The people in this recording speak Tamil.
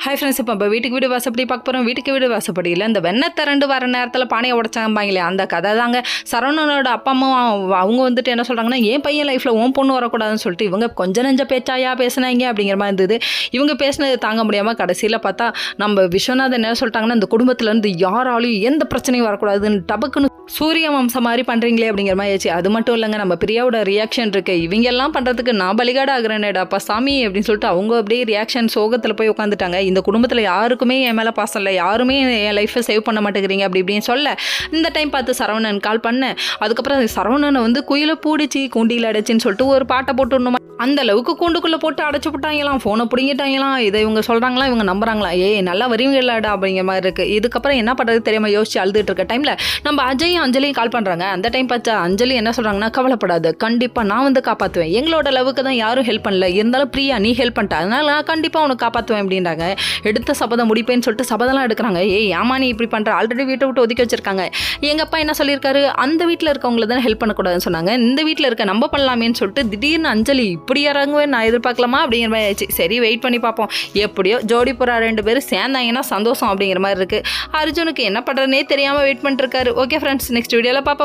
ஹாய் ஃப்ரெண்ட்ஸ், இப்போ வீட்டுக்கு வீடு வாசப்படி பார்க்க போகிறோம். வீட்டுக்கு வீடு வாசப்படியில் இந்த வெண்ணெய் திரண்டு வர நேரத்தில் பானையை உடச்சாம்பாங்களே அந்த கதை தாங்க. சரவணனோட அப்பா அம்மா அவங்க வந்துட்டு என்ன சொல்கிறாங்கன்னா, என் பையன் லைஃப்பில் உன் பொண்ணு வரக்கூடாதுன்னு சொல்லிட்டு இவங்க கொஞ்சம் நெஞ்ச பேச்சாயா பேசினாங்க அப்படிங்கிற மாதிரி இருந்தது. இவங்க பேசினது தாங்க முடியாமல் கடைசியில் பார்த்தா நம்ம விஸ்வநாதன் என்ன சொல்லிட்டாங்கன்னா, இந்த குடும்பத்துலேருந்து யாராலையும் எந்த பிரச்சனையும் வரக்கூடாதுன்னு டபக்குன்னு சூரிய வம்சம் மாதிரி பண்ணுறீங்களே அப்படிங்கிற மாதிரி ஆச்சு. அது மட்டும் இல்லைங்க, நம்ம பிரியாவோட ரியாக்ஷன் இருக்குது. இவங்க எல்லாம் பண்ணுறதுக்கு நான் பலிகாடு ஆகிறேனேடா அப்பா சாமி அப்படின்னு சொல்லிட்டு அவங்க அப்படியே ரியாக்ஷன் சோகத்தில் போய் உட்காந்துட்டாங்க. இந்த குடும்பத்தில் யாருக்குமே என் மேலே பாசம் இல்லை, யாருமே என் லைஃப்பை சேவ் பண்ண மாட்டேங்கிறீங்க அப்படி இப்படின்னு சொல்ல இந்த டைம் பார்த்து சரவணன் கால் பண்ணேன். அதுக்கப்புறம் சரவணனை வந்து குயிலை பூடிச்சு கூண்டியில் அடைச்சின்னு சொல்லிட்டு ஒரு பாட்டை போட்டுடணுமா. அந்த அளவுக்கு கூண்டுக்குள்ளே போட்டு அடைச்சி விட்டாங்களாம், ஃபோனை பிடிங்கிட்டாங்களாம். இதை இவங்க சொல்கிறாங்களா, இவங்க நம்புறாங்களா? நல்லா வருவீங்களாடா அப்படிங்கிற மாதிரி இருக்குது. இதுக்கப்புறம் என்ன பண்ணுறது தெரியாமல் யோசிச்சு அழுதுட்டு இருக்க டைமில் நம்ம அஜயும் அஞ்சலியும் கால் பண்ணுறாங்க. அந்த டைம் பார்த்தா அஞ்சலி என்ன சொல்கிறாங்கன்னா, கவலைப்படாது, கண்டிப்பாக நான் வந்து காப்பாற்றுவேன். எங்களோட லவுக்கு தான் யாரும் ஹெல்ப் பண்ணல, இருந்தாலும் பிரியா நீ ஹெல்ப் பண்ணிட்டா, அதனால நான் கண்டிப்பாக உனக்கு காப்பாற்றுவேன் அப்படின்றாங்க. எடுத்த சபதம் முடிப்பேன்னு சொல்லிட்டு சபதம்லாம் எடுக்கிறாங்க. ஏமா நீ இப்படி பண்ணுற, ஆல்ரெடி வீட்டை விட்டு ஒதுக்கி வச்சிருக்காங்க. எங்கள் அப்பா என்ன சொல்லியிருக்காரு, அந்த வீட்டில் இருக்கவங்கள தான் ஹெல்ப் பண்ணக்கூடாதுன்னு சொன்னாங்க, இந்த வீட்டில் இருக்க நம்ம பண்ணலாமேன்னு சொல்லிட்டு திடீர்னு அஞ்சலி இப்படி இறங்குவேன் நான் எதிர்பார்க்கலாமா அப்படிங்கிற மாதிரி ஆயிடுச்சு. சரி வெயிட் பண்ணி பார்ப்போம், எப்படியோ ஜோடி புறா 2 பேரும் சேர்ந்தாங்கன்னா சந்தோஷம் அப்படிங்கிற மாதிரி இருக்குது. அர்ஜுனுக்கு என்ன பண்ணுறதுனே தெரியாமல் வெயிட் பண்ணிட்டு இருக்காரு. ஓகே ஃப்ரெண்ட்ஸ், நெக்ஸ்ட் வீடியோவில் பார்ப்போம்.